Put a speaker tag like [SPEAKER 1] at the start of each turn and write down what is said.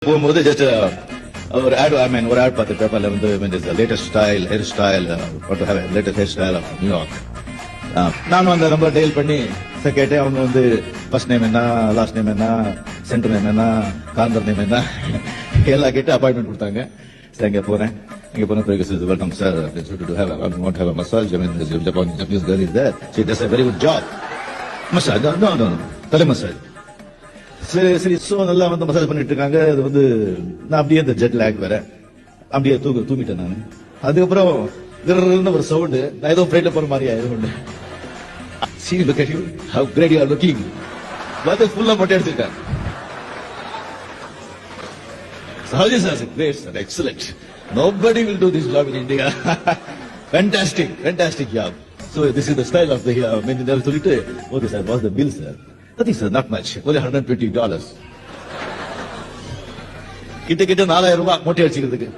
[SPEAKER 1] போகும்போது ஜஸ்ட் ஒரு ஆட் ஒரு ஆட் பார்த்து பேப்பர்ல வந்து latest style hair style latest hair style of New York. நானும் அந்த நம்பர் டெய்ல் பண்ணி கேட்டேன். அவங்க வந்து ஃபர்ஸ்ட் நேம் என்ன, லாஸ்ட் நேம் என்ன, சென்டர் நேம் என்ன, கார்னர் நேம் என்ன எல்லாம் கேட்டு அப்பாயின்மெண்ட் கொடுத்தாங்க. சரி அங்கே போறேன். இங்க போன பிறகு welcome sir to have I want to have a massage. I mean, the Japanese girl is there. She does a very good job. Massage? No. தலை மசாஜ். சரி சோ நல்லா வந்து மசாஜ் பண்ணிட்டு இருக்காங்க. அது வந்து நான் அப்படியே இந்த ஜெட் லேக் வேற அப்படியே தூங்கிட்டேன் நான். அதுக்கப்புறம் ஒரு சவுண்டு, நான் ஏதோ ஃபிளைட்ல போற மாதிரியா ஏதோ ஒண்ணு. See, look at you. How great you are looking. வந்து ஃபுல்லா மொட்டை எடுத்துட்டாங்க. Sahaji sir, great sir, excellent. Nobody will do this job in India. Fantastic job. So this is the style of the menu. They told it. Okay sir, what's the bill sir? Nothing sir, not much. Only $120. கிட்ட $4000 மொட்டை அடிச்சுக்கிறதுக்கு.